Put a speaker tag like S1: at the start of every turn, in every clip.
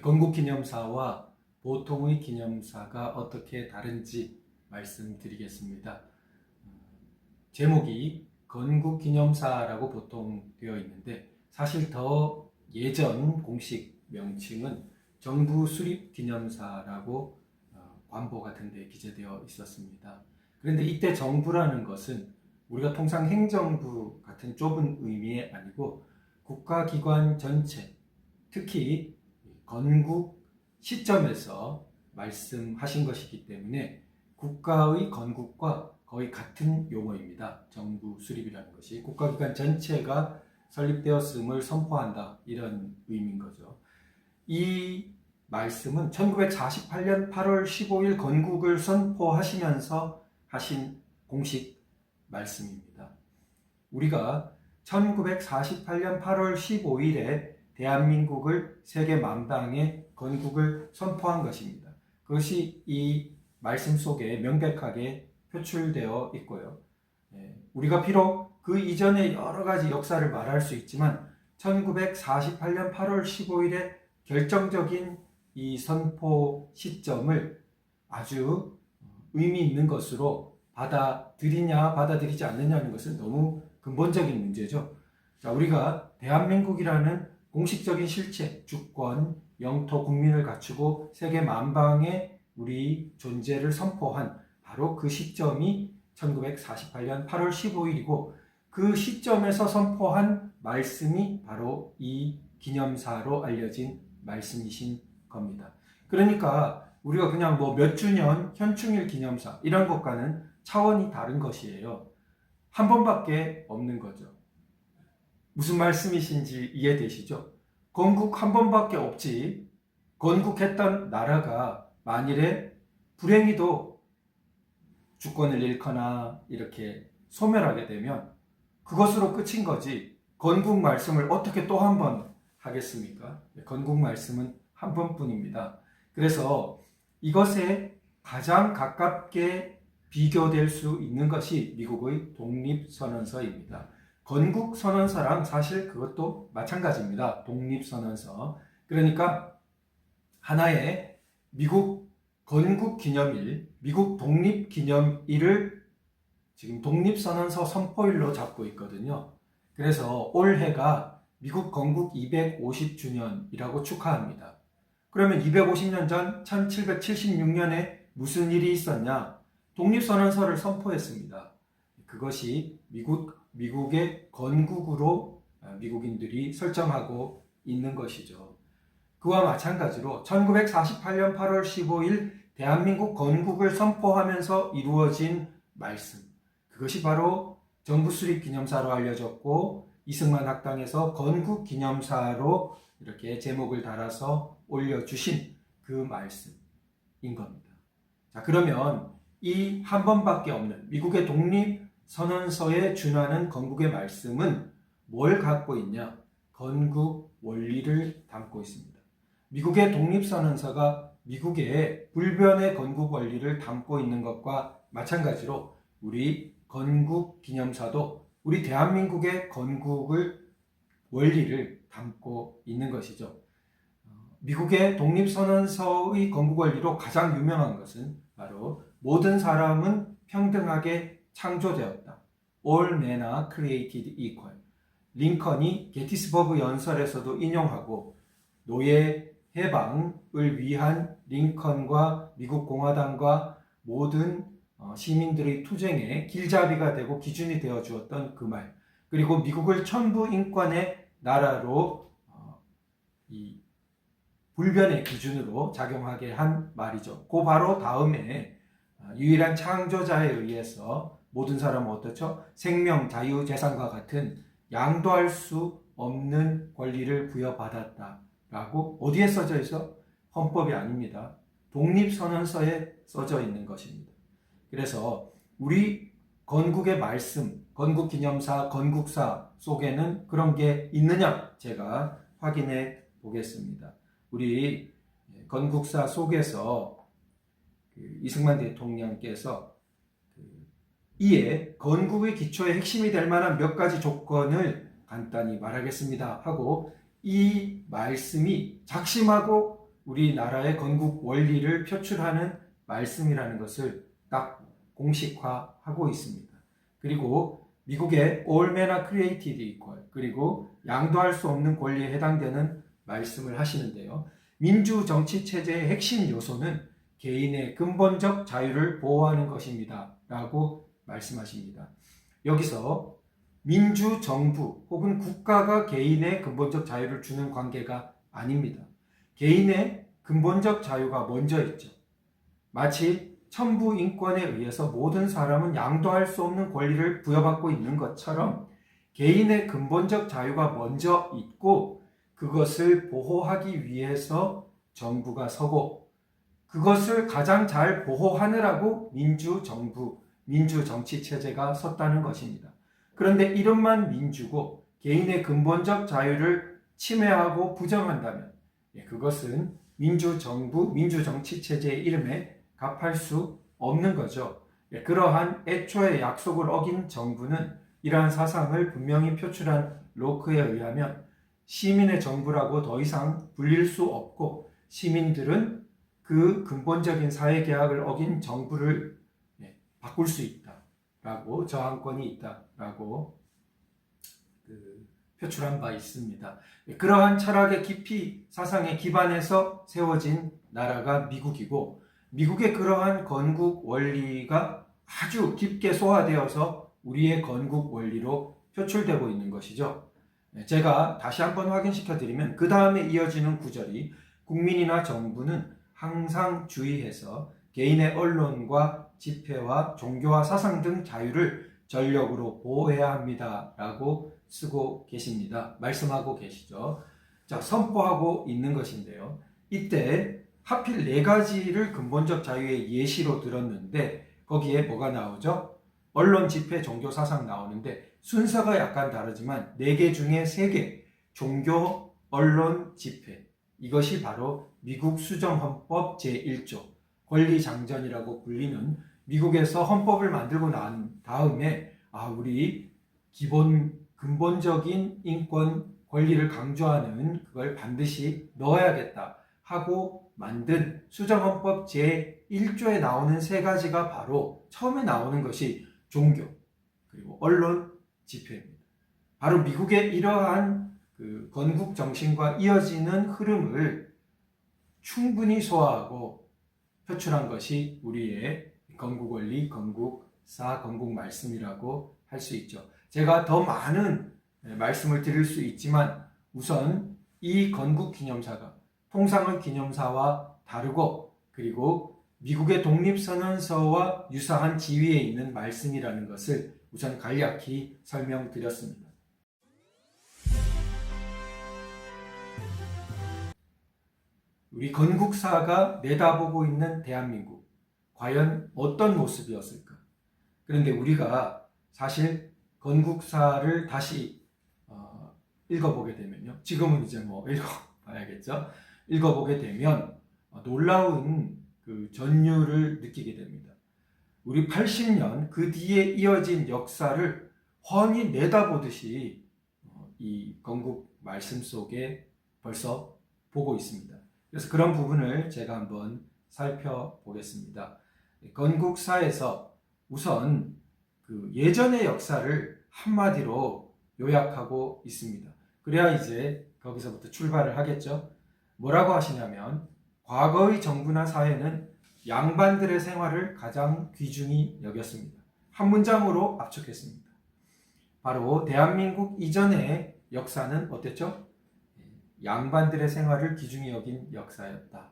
S1: 건국기념사와 보통의 기념사가 어떻게 다른지 말씀드리겠습니다. 제목이 건국기념사라고 보통 되어 있는데 사실 더 예전 공식 명칭은 정부수립기념사라고 관보 같은 데 기재되어 있었습니다. 그런데 이때 정부라는 것은 우리가 통상 행정부 같은 좁은 의미의 아니고 국가기관 전체, 특히 건국 시점에서 말씀하신 것이기 때문에 국가의 건국과 거의 같은 용어입니다. 정부 수립이라는 것이 국가기관 전체가 설립되었음을 선포한다, 이런 의미인 거죠. 이 말씀은 1948년 8월 15일 건국을 선포하시면서 하신 공식 말씀입니다. 우리가 1948년 8월 15일에 대한민국을 세계 만방에 건국을 선포한 것입니다. 그것이 이 말씀 속에 명백하게 표출되어 있고요. 우리가 비록 그 이전의 여러 가지 역사를 말할 수 있지만 1948년 8월 15일에 결정적인 이 선포 시점을 아주 의미 있는 것으로 받아들이냐 받아들이지 않느냐는 것은 너무 근본적인 문제죠. 자, 우리가 대한민국이라는 공식적인 실체, 주권, 영토, 국민을 갖추고 세계 만방에 우리 존재를 선포한 바로 그 시점이 1948년 8월 15일이고 그 시점에서 선포한 말씀이 바로 이 기념사로 알려진 말씀이신 겁니다. 그러니까 우리가 그냥 몇 주년 현충일 기념사 이런 것과는 차원이 다른 것이에요. 한 번밖에 없는 거죠. 무슨 말씀이신지 이해되시죠? 건국 한 번밖에 없지. 건국했던 나라가 만일에 불행히도 주권을 잃거나 이렇게 소멸하게 되면 그것으로 끝인 거지. 건국 말씀을 어떻게 또 한 번 하겠습니까? 건국 말씀은 한 번뿐입니다. 그래서 이것에 가장 가깝게 비교될 수 있는 것이 미국의 독립선언서입니다. 건국선언서랑 사실 그것도 마찬가지입니다. 독립선언서. 그러니까 하나의 미국 건국기념일, 미국 독립기념일을 지금 독립선언서 선포일로 잡고 있거든요. 그래서 올해가 미국 건국 250주년이라고 축하합니다. 그러면 250년 전 1776년에 무슨 일이 있었냐? 독립선언서를 선포했습니다. 그것이 미국의 건국으로 미국인들이 설정하고 있는 것이죠. 그와 마찬가지로 1948년 8월 15일 대한민국 건국을 선포하면서 이루어진 말씀, 그것이 바로 정부수립기념사로 알려졌고 이승만 학당에서 건국기념사로 이렇게 제목을 달아서 올려주신 그 말씀인 겁니다. 자, 그러면 이 한 번밖에 없는 미국의 독립선언서에 준하는 건국의 말씀은 뭘 갖고 있냐? 건국 원리를 담고 있습니다. 미국의 독립선언서가 미국의 불변의 건국 원리를 담고 있는 것과 마찬가지로 우리 건국기념사도 우리 대한민국의 건국을 원리를 담고 있는 것이죠. 미국의 독립선언서의 건국 원리로 가장 유명한 것은 바로 모든 사람은 평등하게 창조되었다. All men are created equal. 링컨이 게티스버그 연설에서도 인용하고 노예 해방을 위한 링컨과 미국 공화당과 모든 시민들의 투쟁의 길잡이가 되고 기준이 되어 주었던 그 말, 그리고 미국을 천부 인권의 나라로 이 불변의 기준으로 작용하게 한 말이죠. 그 바로 다음에 유일한 창조자에 의해서 모든 사람은 어떻죠? 생명, 자유, 재산과 같은 양도할 수 없는 권리를 부여받았다라고 어디에 써져 있어? 헌법이 아닙니다. 독립선언서에 써져 있는 것입니다. 그래서 우리 건국의 말씀, 건국기념사, 건국사 속에는 그런 게 있느냐? 제가 확인해 보겠습니다. 우리 건국사 속에서 이승만 대통령께서 이에 건국의 기초의 핵심이 될 만한 몇 가지 조건을 간단히 말하겠습니다 하고 이 말씀이 작심하고 우리나라의 건국 원리를 표출하는 말씀이라는 것을 딱 공식화하고 있습니다. 그리고 미국의 All men are created equal, 그리고 양도할 수 없는 권리에 해당되는 말씀을 하시는데요. 민주 정치 체제의 핵심 요소는 개인의 근본적 자유를 보호하는 것입니다. 라고 말씀하십니다. 여기서 민주 정부 혹은 국가가 개인의 근본적 자유를 주는 관계가 아닙니다. 개인의 근본적 자유가 먼저 있죠. 마치 천부 인권에 의해서 모든 사람은 양도할 수 없는 권리를 부여받고 있는 것처럼 개인의 근본적 자유가 먼저 있고 그것을 보호하기 위해서 정부가 서고 그것을 가장 잘 보호하느라고 민주정부, 민주정치체제가 섰다는 것입니다. 그런데 이름만 민주고 개인의 근본적 자유를 침해하고 부정한다면 그것은 민주정부, 민주정치체제의 이름에 값할 수 없는 거죠. 그러한 애초의 약속을 어긴 정부는 이러한 사상을 분명히 표출한 로크에 의하면 시민의 정부라고 더 이상 불릴 수 없고 시민들은 그 근본적인 사회계약을 어긴 정부를 바꿀 수 있다라고 저항권이 있다라고 표출한 바 있습니다. 그러한 철학의 깊이 사상에 기반해서 세워진 나라가 미국이고 미국의 그러한 건국 원리가 아주 깊게 소화되어서 우리의 건국 원리로 표출되고 있는 것이죠. 제가 다시 한번 확인시켜 드리면 그 다음에 이어지는 구절이 국민이나 정부는 항상 주의해서 개인의 언론과 집회와 종교와 사상 등 자유를 전력으로 보호해야 합니다. 라고 쓰고 계십니다. 말씀하고 계시죠. 자, 선포하고 있는 것인데요. 이때 하필 4가지를 근본적 자유의 예시로 들었는데 거기에 뭐가 나오죠? 언론, 집회, 종교, 사상 나오는데 순서가 약간 다르지만 4개 중에 3개, 종교, 언론, 집회, 이것이 바로 미국 수정헌법 제1조 권리장전이라고 불리는 미국에서 헌법을 만들고 난 다음에 우리 근본적인 인권 권리를 강조하는 그걸 반드시 넣어야겠다 하고 만든 수정헌법 제1조에 나오는 3가지가 바로 처음에 나오는 것이 종교, 그리고 언론, 집회입니다. 바로 미국의 이러한 건국 정신과 이어지는 흐름을 충분히 소화하고 표출한 것이 우리의 건국 원리, 건국사, 건국 말씀이라고 할 수 있죠. 제가 더 많은 말씀을 드릴 수 있지만 우선 이 건국 기념사가 통상의 기념사와 다르고 그리고 미국의 독립선언서와 유사한 지위에 있는 말씀이라는 것을 우선 간략히 설명드렸습니다. 우리 건국사가 내다보고 있는 대한민국, 과연 어떤 모습이었을까? 그런데 우리가 사실 건국사를 다시 읽어보게 되면요. 지금은 이제 읽어봐야겠죠. 읽어보게 되면 놀라운 전율을 느끼게 됩니다. 우리 80년 그 뒤에 이어진 역사를 훤히 내다보듯이 이 건국 말씀 속에 벌써 보고 있습니다. 그래서 그런 부분을 제가 한번 살펴보겠습니다. 건국사에서 우선 예전의 역사를 한마디로 요약하고 있습니다. 그래야 이제 거기서부터 출발을 하겠죠. 뭐라고 하시냐면 과거의 정부나 사회는 양반들의 생활을 가장 귀중히 여겼습니다. 한 문장으로 압축했습니다. 바로 대한민국 이전의 역사는 어땠죠? 양반들의 생활을 귀중히 여긴 역사였다.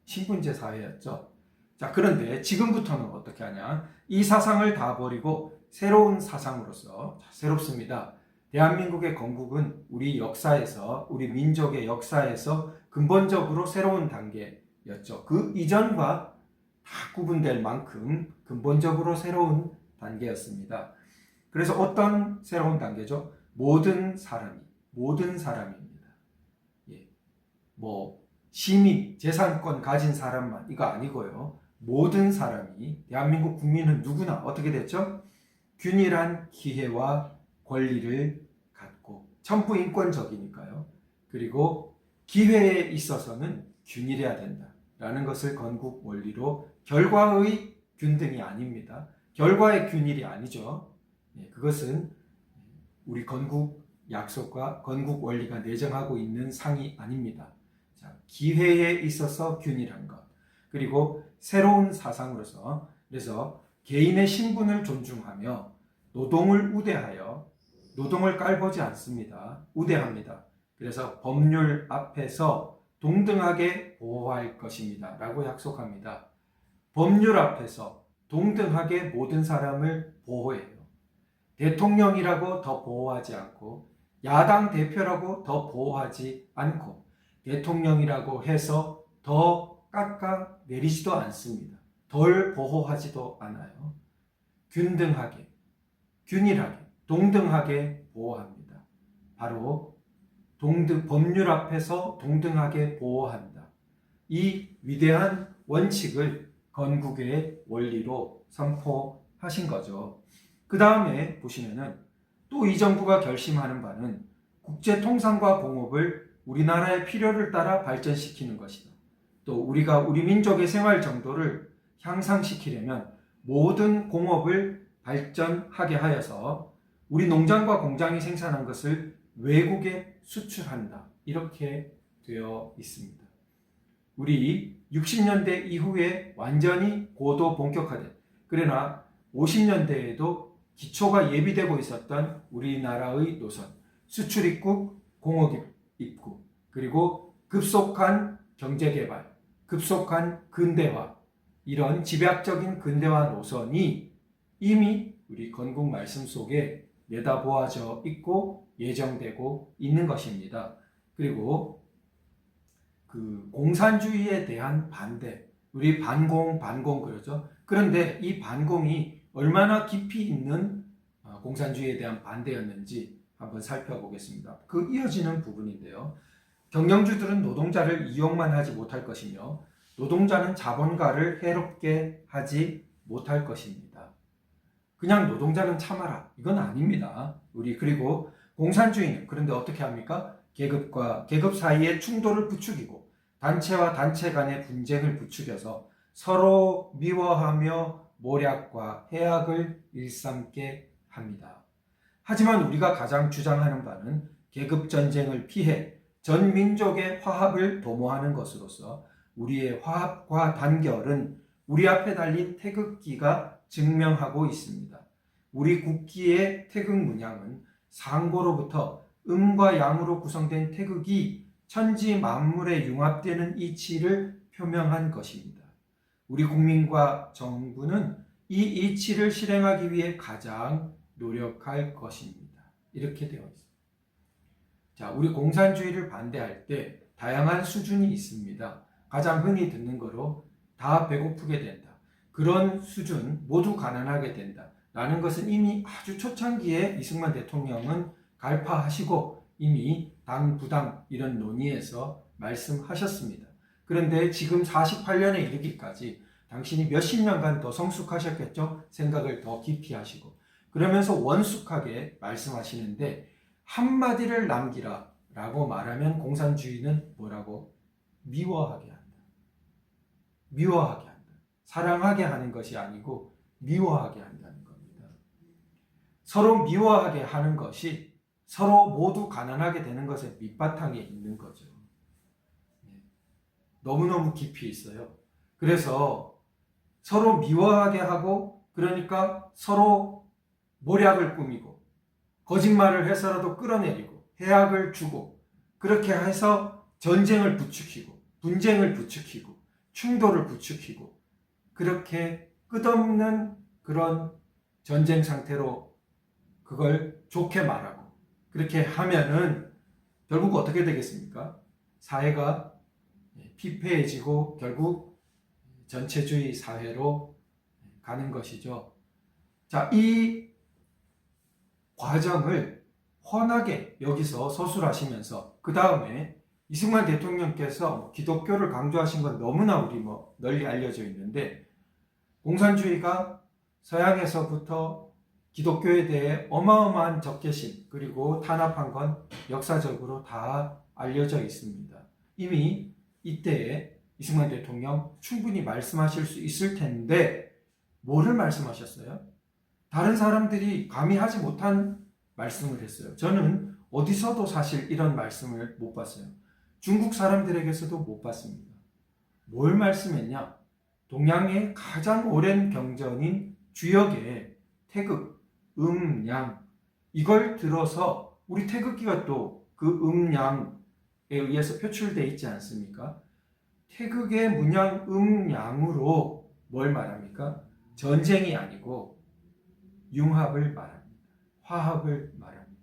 S1: 신분제 사회였죠. 자, 그런데 지금부터는 어떻게 하냐? 이 사상을 다 버리고 새로운 사상으로서 새롭습니다. 대한민국의 건국은 우리 역사에서, 우리 민족의 역사에서 근본적으로 새로운 단계였죠. 그 이전과 다 구분될 만큼 근본적으로 새로운 단계였습니다. 그래서 어떤 새로운 단계죠? 모든 사람입니다. 시민, 재산권 가진 사람만 이거 아니고요. 모든 사람이, 대한민국 국민은 누구나 어떻게 됐죠? 균일한 기회와 권리를 갖고 천부인권적이니까요. 그리고 기회에 있어서는 균일해야 된다라는 것을 건국 원리로 결과의 균등이 아닙니다. 결과의 균일이 아니죠. 그것은 우리 건국 약속과 건국 원리가 내정하고 있는 상이 아닙니다. 자, 기회에 있어서 균일한 것. 그리고 새로운 사상으로서 그래서 개인의 신분을 존중하며 노동을 우대하여 노동을 깔보지 않습니다. 우대합니다. 그래서 법률 앞에서 동등하게 보호할 것입니다. 라고 약속합니다. 법률 앞에서 동등하게 모든 사람을 보호해요. 대통령이라고 더 보호하지 않고 야당 대표라고 더 보호하지 않고 대통령이라고 해서 더 깎아 내리지도 않습니다. 덜 보호하지도 않아요. 균등하게, 균일하게, 동등하게 보호합니다. 바로 법률 앞에서 동등하게 보호한다. 이 위대한 원칙을 건국의 원리로 선포하신 거죠. 그 다음에 보시면은 또 이 정부가 결심하는 바는 국제 통상과 공업을 우리나라의 필요를 따라 발전시키는 것이다. 또 우리가 우리 민족의 생활 정도를 향상시키려면 모든 공업을 발전하게 하여서 우리 농장과 공장이 생산한 것을 외국에 수출한다. 이렇게 되어 있습니다. 우리 60년대 이후에 완전히 고도 본격화된, 그러나 50년대에도 기초가 예비되고 있었던 우리나라의 노선, 수출 입국, 공업 입국, 그리고 급속한 경제개발, 급속한 근대화, 이런 집약적인 근대화 노선이 이미 우리 건국 말씀 속에 내다보아져 있고 예정되고 있는 것입니다. 그리고 그 공산주의에 대한 반대, 우리 반공 그러죠. 그런데 이 반공이 얼마나 깊이 있는 공산주의에 대한 반대였는지 한번 살펴보겠습니다. 그 이어지는 부분인데요. 경영주들은 노동자를 이용만 하지 못할 것이며 노동자는 자본가를 해롭게 하지 못할 것입니다. 그냥 노동자는 참아라. 이건 아닙니다. 그리고 공산주의는 그런데 어떻게 합니까? 계급과 계급 사이의 충돌을 부추기고 단체와 단체 간의 분쟁을 부추겨서 서로 미워하며 모략과 해악을 일삼게 합니다. 하지만 우리가 가장 주장하는 바는 계급전쟁을 피해 전 민족의 화합을 도모하는 것으로서 우리의 화합과 단결은 우리 앞에 달린 태극기가 증명하고 있습니다. 우리 국기의 태극 문양은 상고로부터 음과 양으로 구성된 태극이 천지 만물에 융합되는 이치를 표명한 것입니다. 우리 국민과 정부는 이 이치를 실행하기 위해 가장 노력할 것입니다. 이렇게 되어 있습니다. 자, 우리 공산주의를 반대할 때 다양한 수준이 있습니다. 가장 흔히 듣는 거로 다 배고프게 된다. 그런 수준, 모두 가난하게 된다. 라는 것은 이미 아주 초창기에 이승만 대통령은 갈파하시고 이미 당, 부당 이런 논의에서 말씀하셨습니다. 그런데 지금 48년에 이르기까지 당신이 몇십 년간 더 성숙하셨겠죠? 생각을 더 깊이 하시고. 그러면서 원숙하게 말씀하시는데 한마디를 남기라 라고 말하면 공산주의는 뭐라고? 미워하게 한다. 미워하게 한다. 사랑하게 하는 것이 아니고 미워하게 한다는 겁니다. 서로 미워하게 하는 것이 서로 모두 가난하게 되는 것의 밑바탕에 있는 거죠. 너무너무 깊이 있어요. 그래서 서로 미워하게 하고 그러니까 서로 모략을 꾸미고 거짓말을 해서라도 끌어내리고 해악을 주고 그렇게 해서 전쟁을 부추기고 분쟁을 부추기고 충돌을 부추기고 그렇게 끝없는 그런 전쟁 상태로 그걸 좋게 말하고 그렇게 하면은 결국 어떻게 되겠습니까? 사회가 피폐해지고 결국 전체주의 사회로 가는 것이죠. 자, 이 과정을 훤하게 여기서 서술하시면서 그 다음에 이승만 대통령께서 기독교를 강조하신 건 너무나 우리 널리 알려져 있는데 공산주의가 서양에서부터 기독교에 대해 어마어마한 적개심 그리고 탄압한 건 역사적으로 다 알려져 있습니다. 이미 이때에 이승만 대통령 충분히 말씀하실 수 있을 텐데 뭐를 말씀하셨어요? 다른 사람들이 감히 하지 못한 말씀을 했어요. 저는 어디서도 사실 이런 말씀을 못 봤어요. 중국 사람들에게서도 못 봤습니다. 뭘 말씀했냐? 동양의 가장 오랜 경전인 주역의 태극, 음양, 이걸 들어서 우리 태극기가 또 그 음양에 의해서 표출되어 있지 않습니까? 태극의 문양, 음양으로 뭘 말합니까? 전쟁이 아니고 융합을 말합니다. 화합을 말합니다.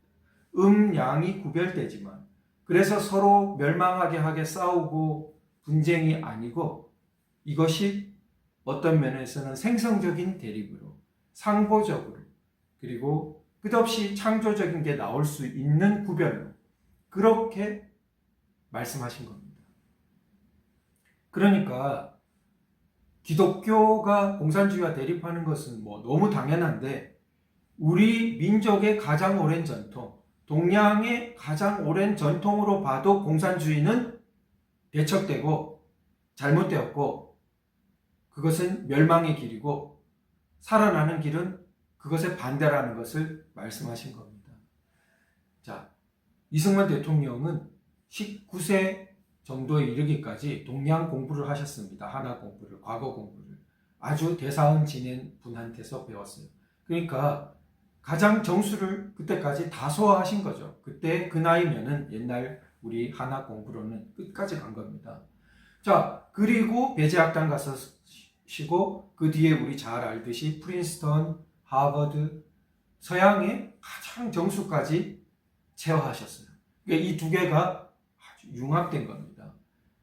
S1: 음양이 구별되지만 그래서 서로 멸망하게 하게 싸우고 분쟁이 아니고 이것이 어떤 면에서는 생성적인 대립으로 상보적으로 그리고 끝없이 창조적인 게 나올 수 있는 구별로 그렇게 말씀하신 겁니다. 그러니까 기독교가 공산주의와 대립하는 것은 뭐 너무 당연한데 우리 민족의 가장 오랜 전통, 동양의 가장 오랜 전통으로 봐도 공산주의는 대척되고 잘못되었고 그것은 멸망의 길이고 살아나는 길은 그것의 반대라는 것을 말씀하신 겁니다. 자, 이승만 대통령은 19세 정도에 이르기까지 동양 공부를 하셨습니다. 하나 공부를, 과거 공부를. 아주 대사원 지낸 분한테서 배웠어요. 그러니까 가장 정수를 그때까지 다 소화하신 거죠. 그때 그 나이면은 옛날 우리 하나 공부로는 끝까지 간 겁니다. 자, 그리고 배제학당 가서 쉬고 그 뒤에 우리 잘 알듯이 프린스턴, 하버드, 서양의 가장 정수까지 체화하셨어요. 그러니까 이 두 개가 아주 융합된 겁니다.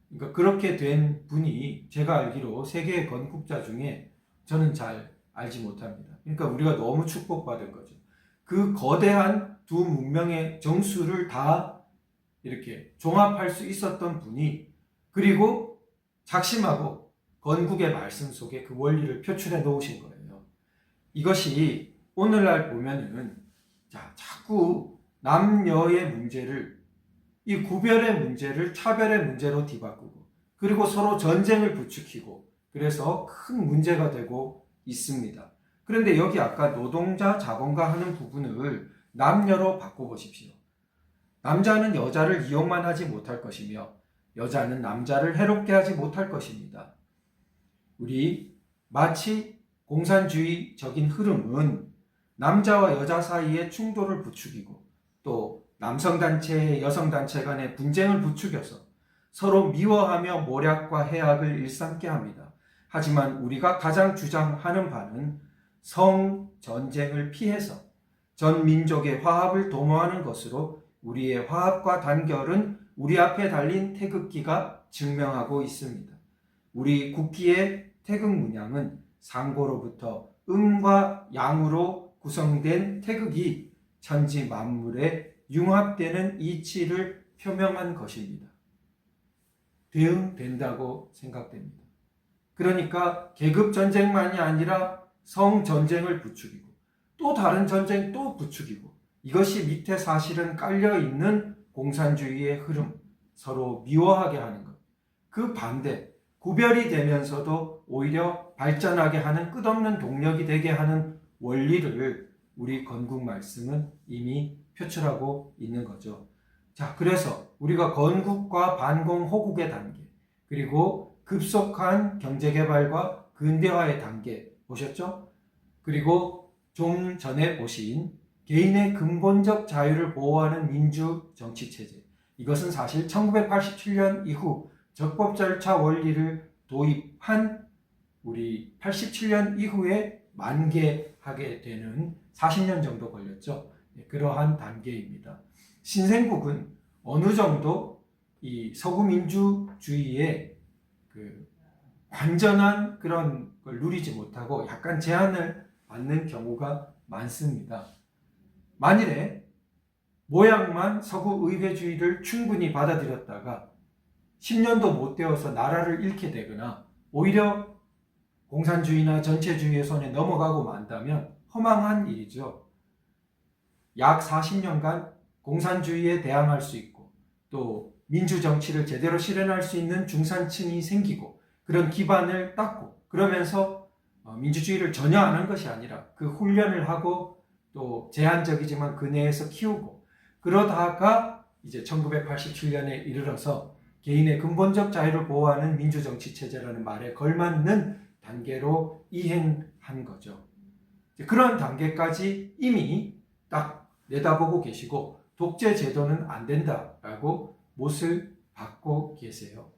S1: 그러니까 그렇게 된 분이 제가 알기로 세계 건국자 중에 저는 잘 알지 못합니다. 그러니까 우리가 너무 축복받은 거죠. 그 거대한 두 문명의 정수를 다 이렇게 종합할 수 있었던 분이 그리고 작심하고 건국의 말씀 속에 그 원리를 표출해 놓으신 거예요. 이것이 오늘날 보면은 자꾸 남녀의 문제를 이 구별의 문제를 차별의 문제로 뒤바꾸고 그리고 서로 전쟁을 부추기고 그래서 큰 문제가 되고 있습니다. 그런데 여기 아까 노동자 자본가 하는 부분을 남녀로 바꿔보십시오. 남자는 여자를 이용만 하지 못할 것이며 여자는 남자를 해롭게 하지 못할 것입니다. 우리 마치 공산주의적인 흐름은 남자와 여자 사이에 충돌을 부추기고 또 남성단체, 여성단체 간의 분쟁을 부추겨서 서로 미워하며 모략과 해악을 일삼게 합니다. 하지만 우리가 가장 주장하는 바는 성전쟁을 피해서 전 민족의 화합을 도모하는 것으로 우리의 화합과 단결은 우리 앞에 달린 태극기가 증명하고 있습니다. 우리 국기의 태극 문양은 상고로부터 음과 양으로 구성된 태극이 천지 만물에 융합되는 이치를 표명한 것입니다. 대응된다고 생각됩니다. 그러니까 계급 전쟁만이 아니라 성 전쟁을 부추기고 또 다른 전쟁 또 부추기고 이것이 밑에 사실은 깔려있는 공산주의의 흐름, 서로 미워하게 하는 것. 그 반대, 구별이 되면서도 오히려 발전하게 하는 끝없는 동력이 되게 하는 원리를 우리 건국 말씀은 이미 표출하고 있는 거죠. 자, 그래서 우리가 건국과 반공 호국의 단계, 그리고 급속한 경제개발과 근대화의 단계 보셨죠? 그리고 좀 전에 보신 개인의 근본적 자유를 보호하는 민주 정치체제. 이것은 사실 1987년 이후 적법 절차 원리를 도입한 우리 87년 이후에 만개하게 되는 40년 정도 걸렸죠. 그러한 단계입니다. 신생국은 어느 정도 이 서구 민주주의의 그 완전한 그런 걸 누리지 못하고 약간 제한을 받는 경우가 많습니다. 만일에 모양만 서구 의회주의를 충분히 받아들였다가 10년도 못 되어서 나라를 잃게 되거나 오히려 공산주의나 전체주의의 손에 넘어가고 만다면 허망한 일이죠. 약 40년간 공산주의에 대항할 수 있고 또 민주정치를 제대로 실현할 수 있는 중산층이 생기고 그런 기반을 닦고 그러면서 민주주의를 전혀 안 한 것이 아니라 그 훈련을 하고 또 제한적이지만 그 내에서 키우고 그러다가 이제 1987년에 이르러서 개인의 근본적 자유를 보호하는 민주정치 체제라는 말에 걸맞는 단계로 이행한 거죠. 그런 단계까지 이미 딱 내다보고 계시고 독재 제도는 안 된다라고 못을 박고 계세요.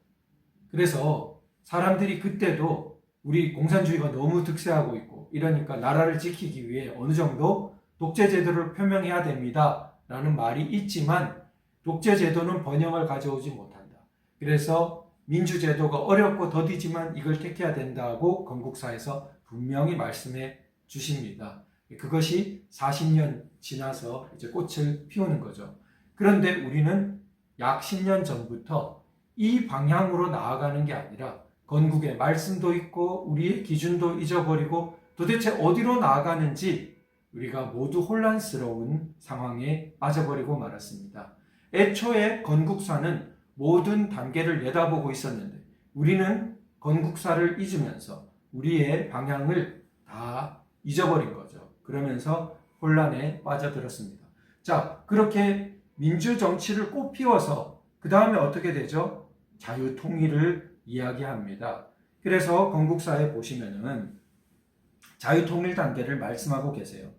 S1: 그래서 사람들이 그때도 우리 공산주의가 너무 득세하고 있고 이러니까 나라를 지키기 위해 어느 정도 독재 제도를 표명해야 됩니다 라는 말이 있지만 독재 제도는 번영을 가져오지 못한다. 그래서 민주제도가 어렵고 더디지만 이걸 택해야 된다고 건국사에서 분명히 말씀해 주십니다. 그것이 40년 지나서 이제 꽃을 피우는 거죠. 그런데 우리는 약 10년 전부터 이 방향으로 나아가는 게 아니라 건국의 말씀도 있고 우리의 기준도 잊어버리고 도대체 어디로 나아가는지 우리가 모두 혼란스러운 상황에 빠져버리고 말았습니다. 애초에 건국사는 모든 단계를 내다보고 있었는데 우리는 건국사를 잊으면서 우리의 방향을 다 잊어버린 거죠. 그러면서 혼란에 빠져들었습니다. 자, 그렇게 민주정치를 꽃피워서 그 다음에 어떻게 되죠? 자유통일을 이야기합니다. 그래서 건국사에 보시면은 자유통일 단계를 말씀하고 계세요.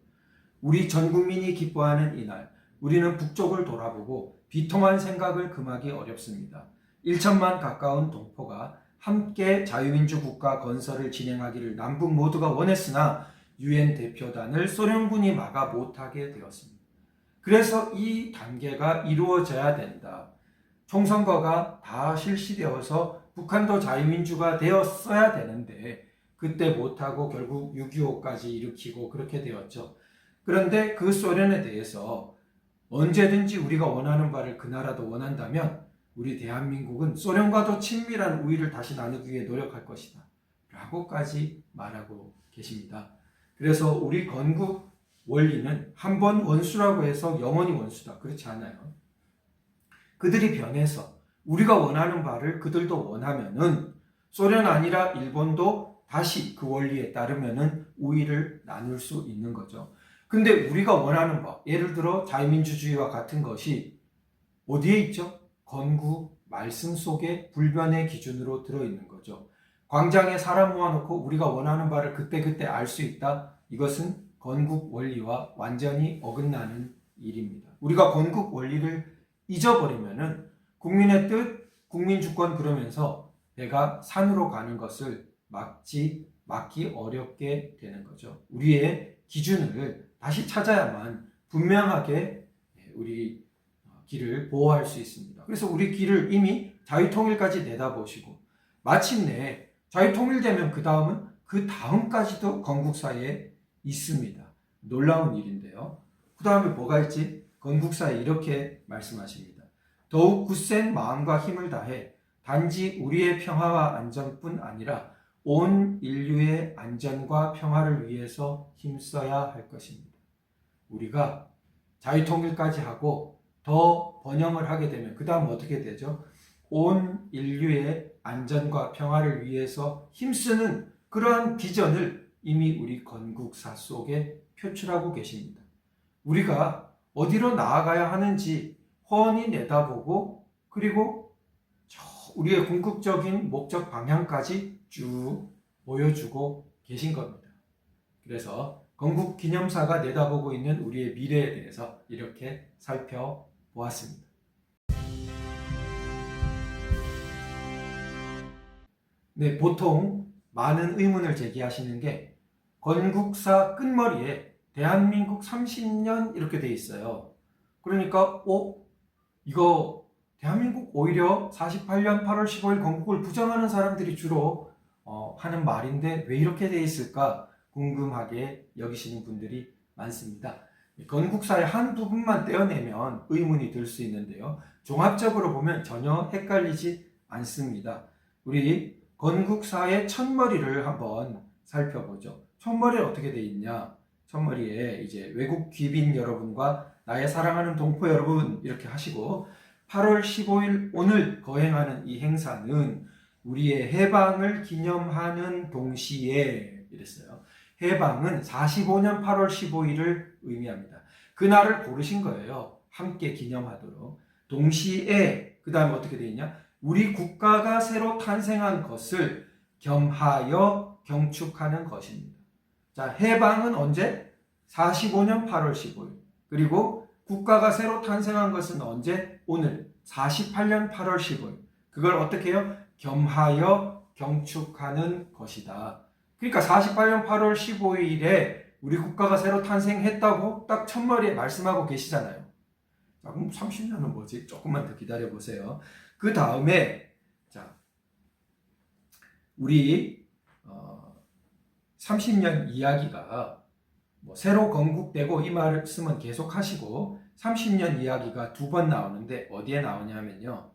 S1: 우리 전 국민이 기뻐하는 이날, 우리는 북쪽을 돌아보고 비통한 생각을 금하기 어렵습니다. 1천만 가까운 동포가 함께 자유민주 국가 건설을 진행하기를 남북 모두가 원했으나 유엔 대표단을 소련군이 막아 못하게 되었습니다. 그래서 이 단계가 이루어져야 된다. 총선거가 다 실시되어서 북한도 자유민주가 되었어야 되는데 그때 못하고 결국 6.25까지 일으키고 그렇게 되었죠. 그런데 그 소련에 대해서 언제든지 우리가 원하는 바를 그 나라도 원한다면 우리 대한민국은 소련과도 친밀한 우위를 다시 나누기 위해 노력할 것이다 라고까지 말하고 계십니다. 그래서 우리 건국 원리는 한 번 원수라고 해서 영원히 원수다. 그렇지 않아요. 그들이 변해서 우리가 원하는 바를 그들도 원하면은 소련 아니라 일본도 다시 그 원리에 따르면은 우위를 나눌 수 있는 거죠. 근데 우리가 원하는 바, 예를 들어 자유민주주의와 같은 것이 어디에 있죠? 건국 말씀 속에 불변의 기준으로 들어있는 거죠. 광장에 사람 모아놓고 우리가 원하는 바를 그때그때 알 수 있다. 이것은 건국 원리와 완전히 어긋나는 일입니다. 우리가 건국 원리를 잊어버리면은 국민의 뜻, 국민주권 그러면서 내가 산으로 가는 것을 막기 어렵게 되는 거죠. 우리의 기준을 다시 찾아야만 분명하게 우리 길을 보호할 수 있습니다. 그래서 우리 길을 이미 자유통일까지 내다보시고 마침내 자유통일되면 그 다음은 그 다음까지도 건국사에 있습니다. 놀라운 일인데요. 그 다음에 뭐가 있지? 건국사에 이렇게 말씀하십니다. 더욱 굳센 마음과 힘을 다해 단지 우리의 평화와 안전뿐 아니라 온 인류의 안전과 평화를 위해서 힘써야 할 것입니다. 우리가 자유통일까지 하고 더 번영을 하게 되면 그 다음 어떻게 되죠? 온 인류의 안전과 평화를 위해서 힘쓰는 그러한 비전을 이미 우리 건국사 속에 표출하고 계십니다. 우리가 어디로 나아가야 하는지 훤히 내다보고 그리고 우리의 궁극적인 목적 방향까지 쭉 보여주고 계신 겁니다. 그래서 건국기념사가 내다보고 있는 우리의 미래에 대해서 이렇게 살펴보았습니다. 네, 보통 많은 의문을 제기하시는 게 건국사 끝머리에 대한민국 30년 이렇게 돼 있어요. 그러니까 이거 대한민국 오히려 48년 8월 15일 건국을 부정하는 사람들이 주로 하는 말인데 왜 이렇게 돼 있을까 궁금하게 여기시는 분들이 많습니다. 건국사의 한 부분만 떼어내면 의문이 들 수 있는데요. 종합적으로 보면 전혀 헷갈리지 않습니다. 우리 건국사의 첫머리를 한번 살펴보죠. 첫머리에 어떻게 돼 있냐? 첫머리에 이제 외국 귀빈 여러분과 나의 사랑하는 동포 여러분 이렇게 하시고 8월 15일 오늘 거행하는 이 행사는 우리의 해방을 기념하는 동시에 이랬어요. 해방은 45년 8월 15일을 의미합니다. 그날을 고르신 거예요. 함께 기념하도록. 동시에 그 다음에 어떻게 되어 있냐? 우리 국가가 새로 탄생한 것을 겸하여 경축하는 것입니다. 자, 해방은 언제? 45년 8월 15일. 그리고 국가가 새로 탄생한 것은 언제? 오늘 48년 8월 15일. 그걸 어떻게 해요? 겸하여 경축하는 것이다. 그러니까 48년 8월 15일에 우리 국가가 새로 탄생했다고 딱 첫머리에 말씀하고 계시잖아요. 자, 그럼 30년은 뭐지? 조금만 더 기다려 보세요. 그 다음에 자, 우리 30년 이야기가 새로 건국되고 이 말씀은 계속 하시고 30년 이야기가 두 번 나오는데 어디에 나오냐면요.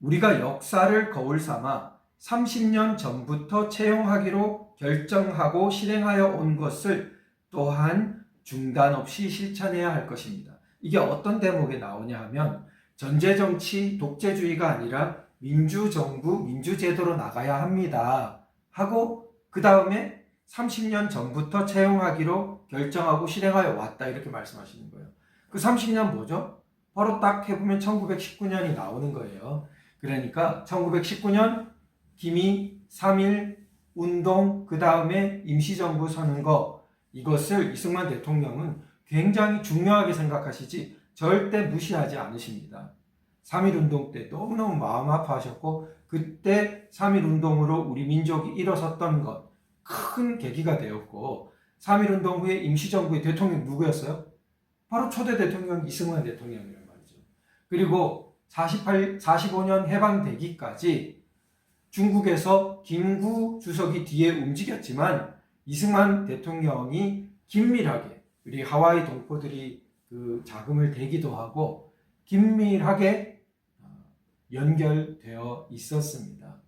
S1: 우리가 역사를 거울 삼아 30년 전부터 채용하기로 결정하고 실행하여 온 것을 또한 중단 없이 실천해야 할 것입니다. 이게 어떤 대목에 나오냐 하면 전제정치, 독재주의가 아니라 민주정부, 민주제도로 나가야 합니다. 하고 그 다음에 30년 전부터 채용하기로 결정하고 실행하여 왔다 이렇게 말씀하시는 거예요. 그 30년 뭐죠? 바로 딱 해보면 1919년이 나오는 거예요. 그러니까 1919년 기미 3.1 운동 그 다음에 임시정부 선거 이것을 이승만 대통령은 굉장히 중요하게 생각하시지 절대 무시하지 않으십니다. 3.1 운동 때 너무너무 마음 아파하셨고 그때 3.1 운동으로 우리 민족이 일어섰던 것 큰 계기가 되었고 3.1 운동 후에 임시정부의 대통령이 누구였어요? 바로 초대 대통령 이승만 대통령이란 말이죠. 그리고 45년 해방되기까지 중국에서 김구 주석이 뒤에 움직였지만 이승만 대통령이 긴밀하게 우리 하와이 동포들이 그 자금을 대기도 하고 긴밀하게 연결되어 있었습니다.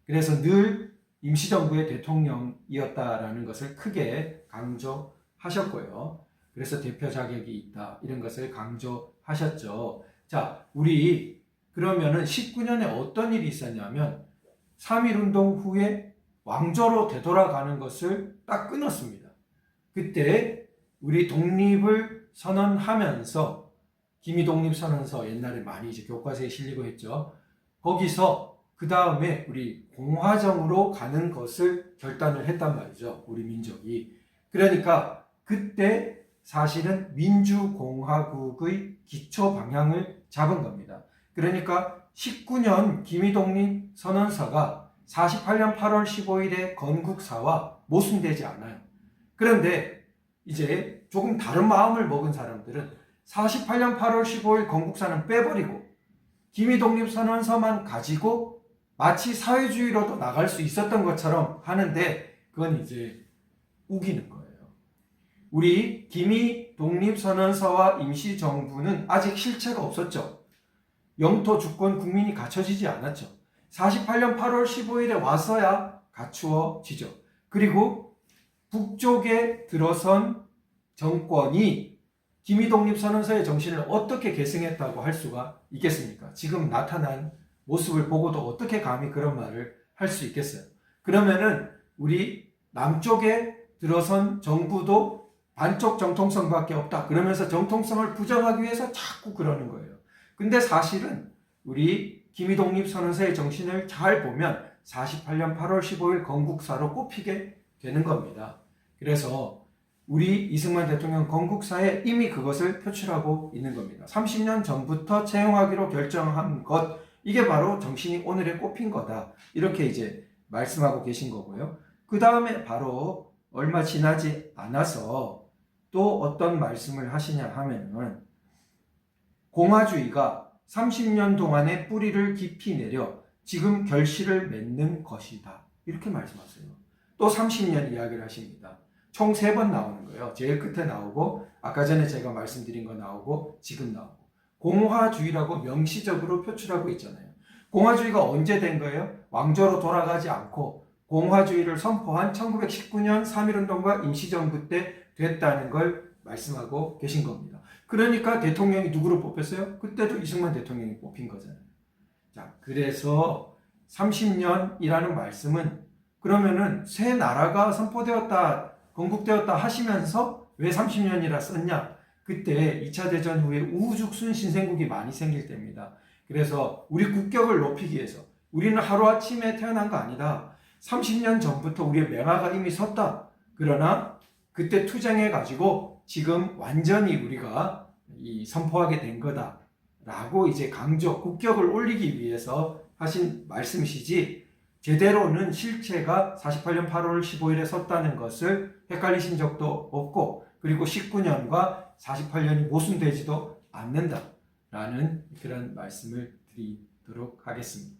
S1: 그래서 늘 임시정부의 대통령이었다라는 것을 크게 강조하셨고요. 그래서 대표 자격이 있다 이런 것을 강조하셨죠. 자, 우리 그러면은 19년에 어떤 일이 있었냐면 3.1 운동 후에 왕조로 되돌아가는 것을 딱 끊었습니다. 그때 우리 독립을 선언하면서 기미독립선언서 옛날에 많이 이제 교과서에 실리고 했죠. 거기서 그 다음에 우리 공화정으로 가는 것을 결단을 했단 말이죠. 우리 민족이. 그러니까 그때 사실은 민주공화국의 기초 방향을 잡은 겁니다. 그러니까 19년 기미독립선언서가 48년 8월 15일의 건국사와 모순되지 않아요. 그런데 이제 조금 다른 마음을 먹은 사람들은 48년 8월 15일 건국사는 빼버리고 기미독립선언서만 가지고 마치 사회주의로도 나갈 수 있었던 것처럼 하는데 그건 이제 우기는 거예요. 우리 기미독립선언서와 임시정부는 아직 실체가 없었죠. 영토 주권 국민이 갖춰지지 않았죠. 48년 8월 15일에 와서야 갖추어지죠. 그리고 북쪽에 들어선 정권이 기미독립선언서의 정신을 어떻게 계승했다고 할 수가 있겠습니까? 지금 나타난 모습을 보고도 어떻게 감히 그런 말을 할 수 있겠어요? 그러면은 우리 남쪽에 들어선 정부도 반쪽 정통성밖에 없다. 그러면서 정통성을 부정하기 위해서 자꾸 그러는 거예요. 근데 사실은 우리 기미독립선언서의 정신을 잘 보면 48년 8월 15일 건국사로 꼽히게 되는 겁니다. 그래서 우리 이승만 대통령 건국사에 이미 그것을 표출하고 있는 겁니다. 30년 전부터 채용하기로 결정한 것, 이게 바로 정신이 오늘에 꼽힌 거다. 이렇게 이제 말씀하고 계신 거고요. 그 다음에 바로 얼마 지나지 않아서 또 어떤 말씀을 하시냐 하면은 공화주의가 30년 동안의 뿌리를 깊이 내려 지금 결실을 맺는 것이다. 이렇게 말씀하세요. 또 30년 이야기를 하십니다. 총 3번 나오는 거예요. 제일 끝에 나오고 아까 전에 제가 말씀드린 거 나오고 지금 나오고 공화주의라고 명시적으로 표출하고 있잖아요. 공화주의가 언제 된 거예요? 왕조로 돌아가지 않고 공화주의를 선포한 1919년 3.1운동과 임시정부 때 됐다는 걸 말씀하고 계신 겁니다. 그러니까 대통령이 누구를 뽑혔어요? 그때도 이승만 대통령이 뽑힌 거잖아요. 자, 그래서 30년이라는 말씀은 그러면은 새 나라가 선포되었다, 건국되었다 하시면서 왜 30년이라 썼냐? 그때 2차 대전 후에 우후죽순 신생국이 많이 생길 때입니다. 그래서 우리 국격을 높이기 위해서 우리는 하루아침에 태어난 거 아니다. 30년 전부터 우리의 맹화가 이미 섰다. 그러나 그때 투쟁해가지고 지금 완전히 우리가 선포하게 된 거다. 라고 이제 강조, 국격을 올리기 위해서 하신 말씀이시지 제대로는 실체가 48년 8월 15일에 섰다는 것을 헷갈리신 적도 없고 그리고 19년과 48년이 모순되지도 않는다라는 그런 말씀을 드리도록 하겠습니다.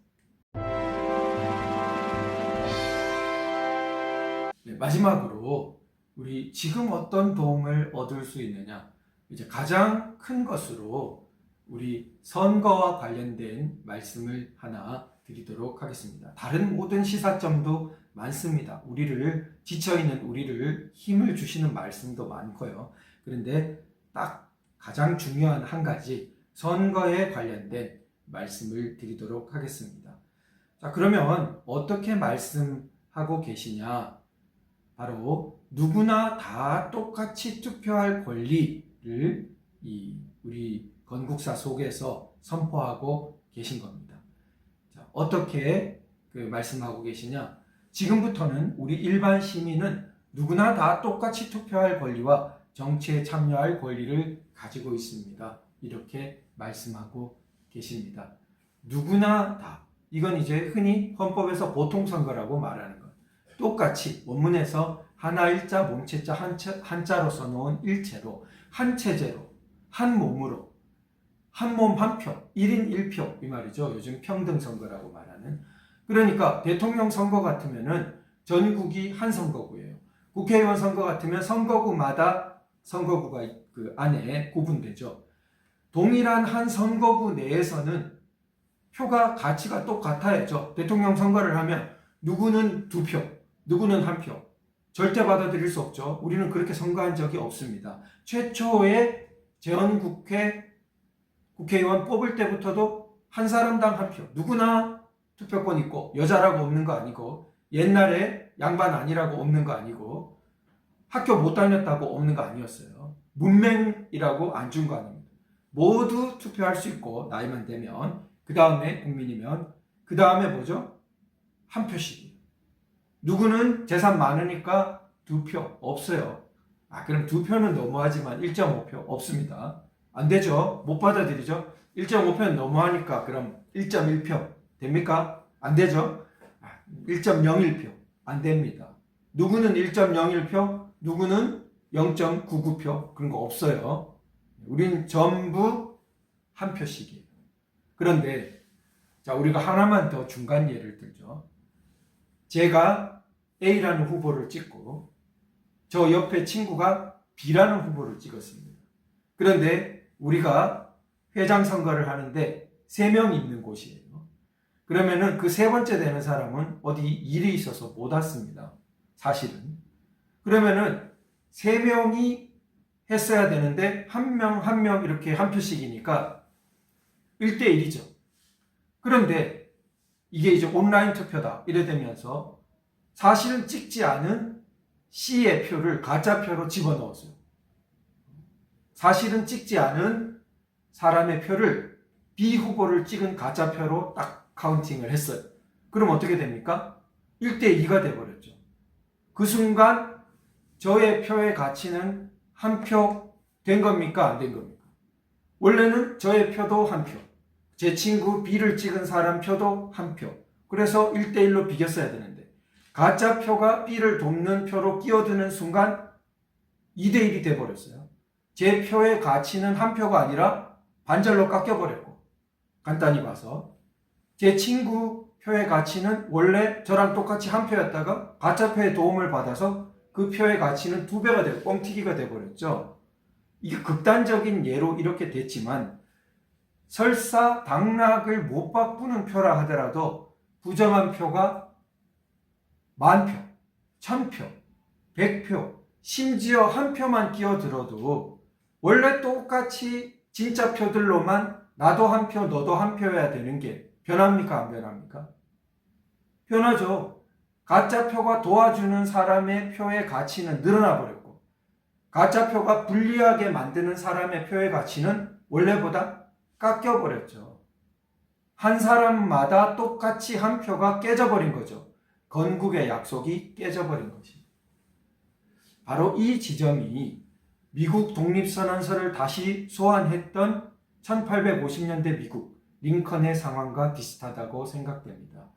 S1: 네, 마지막으로 우리 지금 어떤 도움을 얻을 수 있느냐? 이제 가장 큰 것으로 우리 선거와 관련된 말씀을 하나 드리도록 하겠습니다. 다른 모든 시사점도 많습니다. 우리를 지쳐있는 우리를 힘을 주시는 말씀도 많고요. 그런데 딱 가장 중요한 한 가지 선거에 관련된 말씀을 드리도록 하겠습니다. 자, 그러면 어떻게 말씀하고 계시냐? 바로 누구나 다 똑같이 투표할 권리를 우리 건국사 속에서 선포하고 계신 겁니다. 자, 어떻게 말씀하고 계시냐? 지금부터는 우리 일반 시민은 누구나 다 똑같이 투표할 권리와 정치에 참여할 권리를 가지고 있습니다. 이렇게 말씀하고 계십니다. 누구나 다. 이건 이제 흔히 헌법에서 보통선거라고 말하는 것. 똑같이 원문에서 하나 일자 몸체자 한자로 써놓은 일체로 한 체제로 한 몸으로 한 몸 한 표 1인 1표 이 말이죠. 요즘 평등선거라고 말하는. 그러니까 대통령 선거 같으면은 전국이 한 선거구예요. 국회의원 선거 같으면 선거구마다 선거구가 그 안에 구분되죠. 동일한 한 선거구 내에서는 표가 가치가 똑같아야죠. 대통령 선거를 하면 누구는 2표, 누구는 1표. 절대 받아들일 수 없죠. 우리는 그렇게 선거한 적이 없습니다. 최초의 국회의원 뽑을 때부터도 한 사람당 1표. 누구나 투표권 있고 여자라고 없는 거 아니고 옛날에 양반 아니라고 없는 거 아니고 학교 못 다녔다고 없는 거 아니었어요. 문맹이라고 안 준 거 아닙니다. 모두 투표할 수 있고 나이만 되면 그 다음에 국민이면 그 다음에 뭐죠? 한 표씩이에요. 누구는 재산 많으니까 2표 없어요. 그럼 2표는 너무하지만 1.5표 없습니다. 안 되죠. 못 받아들이죠. 1.5표는 너무하니까 그럼 1.1표 됩니까? 안 되죠. 1.01표 안 됩니다. 누구는 1.01표, 누구는 0.99표 그런 거 없어요. 우린 전부 한 표씩이에요. 그런데 자, 우리가 하나만 더 중간 예를 들죠. 제가 A라는 후보를 찍고 저 옆에 친구가 B라는 후보를 찍었습니다. 그런데 우리가 회장 선거를 하는데 3명 있는 곳이에요. 그러면은 그 세 번째 되는 사람은 어디 일이 있어서 못 왔습니다. 사실은. 그러면은 3명이 했어야 되는데 한 명 이렇게 한 표씩이니까 1대1이죠. 그런데 이게 이제 온라인 투표다 이래 되면서 사실은 찍지 않은 C의 표를 가짜표로 집어넣었어요. 사실은 찍지 않은 사람의 표를 B 후보를 찍은 가짜표로 딱 카운팅을 했어요. 그럼 어떻게 됩니까? 1대2가 돼버렸죠. 그 순간 저의 표의 가치는 한 표 된 겁니까? 안 된 겁니까? 원래는 저의 표도 한 표, 제 친구 B를 찍은 사람 표도 한 표. 그래서 1대1로 비겼어야 되는데 가짜 표가 B를 돕는 표로 끼어드는 순간 2대1이 돼버렸어요. 제 표의 가치는 한 표가 아니라 반절로 깎여버렸고, 간단히 봐서 제 친구 표의 가치는 원래 저랑 똑같이 한 표였다가 가짜표의 도움을 받아서 그 표의 가치는 2배가 되고 뻥튀기가 돼버렸죠. 이게 극단적인 예로 이렇게 됐지만 설사 당락을 못 바꾸는 표라 하더라도 부정한 표가 10,000표, 1,000표, 100표, 심지어 한 표만 끼어들어도 원래 똑같이 진짜 표들로만 나도 한 표, 너도 한 표여야 되는 게 변합니까? 안 변합니까? 변하죠. 가짜 표가 도와주는 사람의 표의 가치는 늘어나 버렸고, 가짜 표가 불리하게 만드는 사람의 표의 가치는 원래보다 깎여 버렸죠. 한 사람마다 똑같이 한 표가 깨져버린 거죠. 건국의 약속이 깨져버린 것이. 바로 이 지점이 미국 독립선언서를 다시 소환했던 1850년대 미국 링컨의 상황과 비슷하다고 생각됩니다.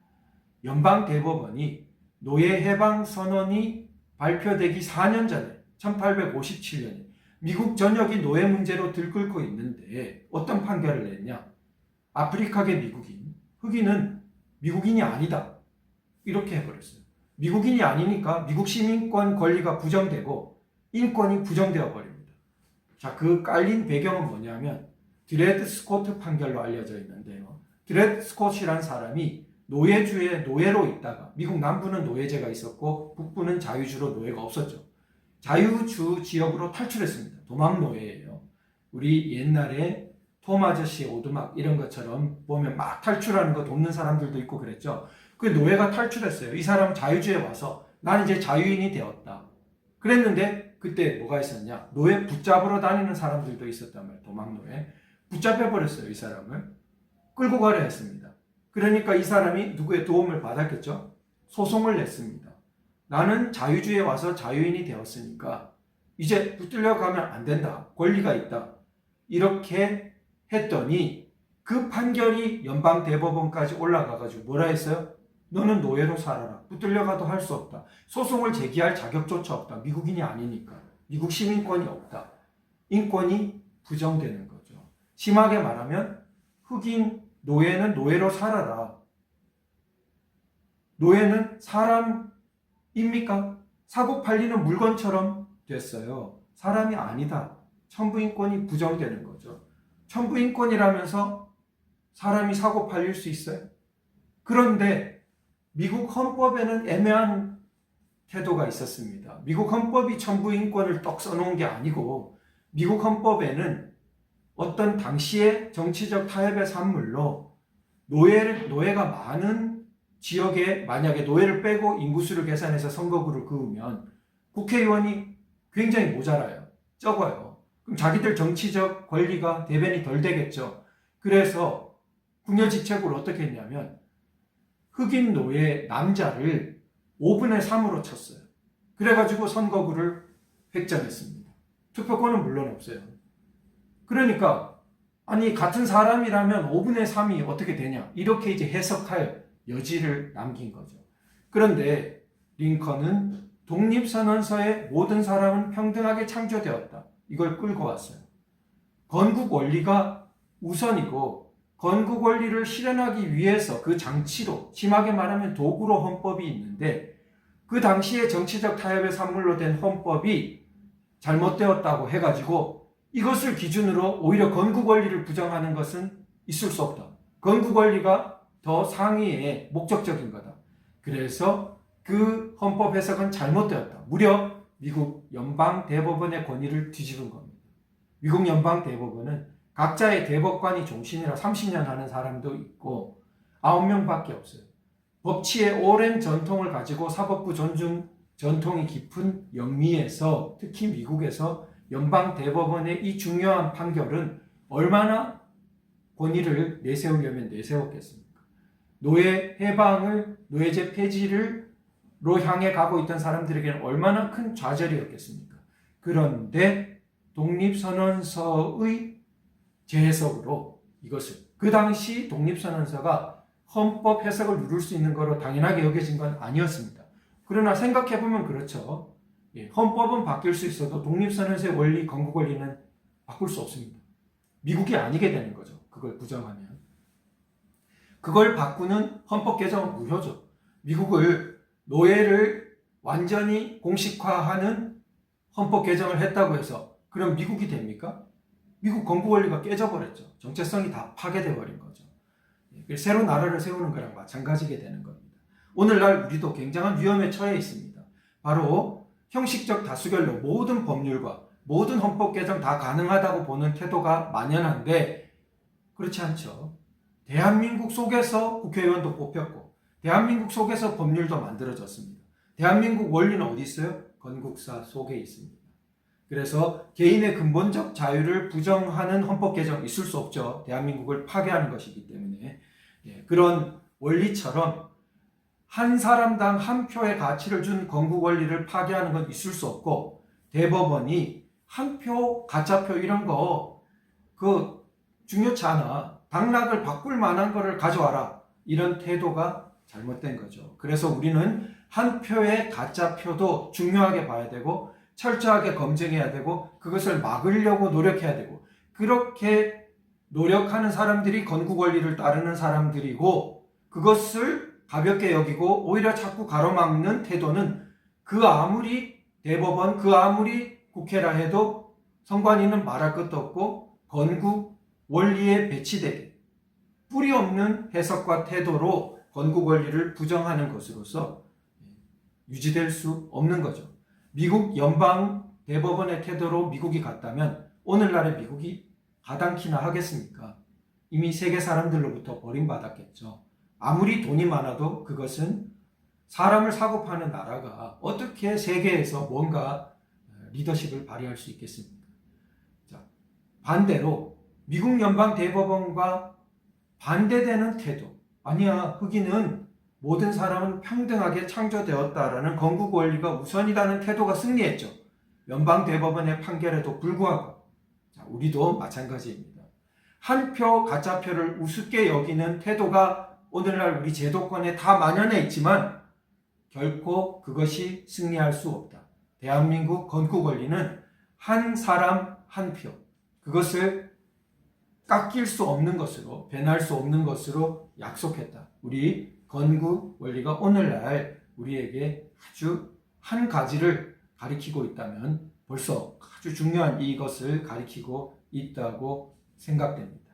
S1: 연방대법원이 노예 해방 선언이 발표되기 4년 전에 1857년에 미국 전역이 노예 문제로 들끓고 있는데 어떤 판결을 냈냐? 아프리카계 미국인, 흑인은 미국인이 아니다. 이렇게 해버렸어요. 미국인이 아니니까 미국 시민권 권리가 부정되고 인권이 부정되어 버립니다. 자, 그 깔린 배경은 뭐냐면 드레드 스코트 판결로 알려져 있는데요. 드레드 스코트라는 사람이 노예주에 노예로 있다가 미국 남부는 노예제가 있었고 북부는 자유주로 노예가 없었죠. 자유주 지역으로 탈출했습니다. 도망 노예예요. 우리 옛날에 톰 아저씨 오두막 이런 것처럼 보면 막 탈출하는 거 돕는 사람들도 있고 그랬죠. 그 노예가 탈출했어요. 이 사람은 자유주에 와서 나는 이제 자유인이 되었다. 그랬는데 그때 뭐가 있었냐? 노예 붙잡으러 다니는 사람들도 있었단 말이에요. 도망 노예. 붙잡혀버렸어요. 이 사람을. 끌고 가려 했습니다. 그러니까 이 사람이 누구의 도움을 받았겠죠? 소송을 냈습니다. 나는 자유주에 와서 자유인이 되었으니까 이제 붙들려 가면 안 된다. 권리가 있다. 이렇게 했더니 그 판결이 연방대법원까지 올라가가지고 뭐라 했어요? 너는 노예로 살아라. 붙들려 가도 할 수 없다. 소송을 제기할 자격조차 없다. 미국인이 아니니까. 미국 시민권이 없다. 인권이 부정되는 거죠. 심하게 말하면 흑인 노예는 노예로 살아라. 노예는 사람입니까? 사고 팔리는 물건처럼 됐어요. 사람이 아니다. 천부인권이 부정되는 거죠. 천부인권이라면서 사람이 사고 팔릴 수 있어요? 그런데 미국 헌법에는 애매한 태도가 있었습니다. 미국 헌법이 천부인권을 떡 써놓은 게 아니고 미국 헌법에는 어떤 당시의 정치적 타협의 산물로 노예가 많은 지역에 만약에 노예를 빼고 인구수를 계산해서 선거구를 그으면 국회의원이 굉장히 모자라요. 적어요. 그럼 자기들 정치적 권리가 대변이 덜 되겠죠. 그래서 궁여지책으로 어떻게 했냐면 흑인 노예 남자를 5분의 3으로 쳤어요. 그래가지고 선거구를 획정했습니다. 투표권은 물론 없어요. 그러니까 아니 같은 사람이라면 5분의 3이 어떻게 되냐 이렇게 이제 해석할 여지를 남긴 거죠. 그런데 링컨은 독립선언서에 모든 사람은 평등하게 창조되었다. 이걸 끌고 왔어요. 건국 원리가 우선이고 건국 원리를 실현하기 위해서 그 장치로 심하게 말하면 도구로 헌법이 있는데 그 당시에 정치적 타협의 산물로 된 헌법이 잘못되었다고 해가지고 이것을 기준으로 오히려 건국 원리를 부정하는 것은 있을 수 없다. 건국 원리가 더 상위에 목적적인 거다. 그래서 그 헌법 해석은 잘못되었다. 무려 미국 연방대법원의 권위를 뒤집은 겁니다. 미국 연방대법원은 각자의 대법관이 종신이라 30년 하는 사람도 있고 9명밖에 없어요. 법치의 오랜 전통을 가지고 사법부 존중 전통이 깊은 영미에서 특히 미국에서 연방대법원의 이 중요한 판결은 얼마나 권위를 내세우려면 내세웠겠습니까? 노예 해방을 노예제 폐지를로 향해 가고 있던 사람들에게는 얼마나 큰 좌절이었겠습니까? 그런데 독립선언서의 재해석으로 이것을 그 당시 독립선언서가 헌법 해석을 누릴 수 있는 거로 당연하게 여겨진 건 아니었습니다. 그러나 생각해보면 그렇죠. 헌법은 바뀔 수 있어도 독립선언서의 원리, 건국 원리는 바꿀 수 없습니다. 미국이 아니게 되는 거죠. 그걸 부정하면. 그걸 바꾸는 헌법 개정은 무효죠. 미국을 노예를 완전히 공식화하는 헌법 개정을 했다고 해서 그럼 미국이 됩니까? 미국 건국 원리가 깨져버렸죠. 정체성이 다 파괴돼 버린 거죠. 새로 나라를 세우는 거랑 마찬가지게 되는 겁니다. 오늘날 우리도 굉장한 위험에 처해 있습니다. 바로 형식적 다수결로 모든 법률과 모든 헌법 개정 다 가능하다고 보는 태도가 만연한데 그렇지 않죠. 대한민국 속에서 국회의원도 뽑혔고 대한민국 속에서 법률도 만들어졌습니다. 대한민국 원리는 어디 있어요? 건국사 속에 있습니다. 그래서 개인의 근본적 자유를 부정하는 헌법 개정 있을 수 없죠. 대한민국을 파괴하는 것이기 때문에. 그런 원리처럼 한 사람당 한 표의 가치를 준 건국 원리를 파괴하는 건 있을 수 없고 대법원이 한 표, 가짜표 이런 거 중요치 않아. 당락을 바꿀 만한 거를 가져와라. 이런 태도가 잘못된 거죠. 그래서 우리는 한 표의 가짜표도 중요하게 봐야 되고 철저하게 검증해야 되고 그것을 막으려고 노력해야 되고 그렇게 노력하는 사람들이 건국 원리를 따르는 사람들이고 그것을 가볍게 여기고 오히려 자꾸 가로막는 태도는 그 아무리 대법원, 그 아무리 국회라 해도 선관위는 말할 것도 없고 건국 원리에 배치되게 뿌리 없는 해석과 태도로 건국 원리를 부정하는 것으로서 유지될 수 없는 거죠. 미국 연방 대법원의 태도로 미국이 갔다면 오늘날의 미국이 가당키나 하겠습니까? 이미 세계 사람들로부터 버림받았겠죠. 아무리 돈이 많아도 그것은 사람을 사고 파는 나라가 어떻게 세계에서 뭔가 리더십을 발휘할 수 있겠습니까? 자, 반대로 미국 연방 대법원과 반대되는 태도. 아니야, 흑인은 모든 사람은 평등하게 창조되었다라는 건국 원리가 우선이라는 태도가 승리했죠. 연방 대법원의 판결에도 불구하고. 자, 우리도 마찬가지입니다. 한 표 가짜표를 우습게 여기는 태도가 오늘날 우리 제도권에 다 만연해 있지만 결코 그것이 승리할 수 없다. 대한민국 건국 원리는 한 사람 한 표. 그것을 깎일 수 없는 것으로, 변할 수 없는 것으로 약속했다. 우리 건국 원리가 오늘날 우리에게 아주 한 가지를 가리키고 있다면 벌써 아주 중요한 이것을 가리키고 있다고 생각됩니다.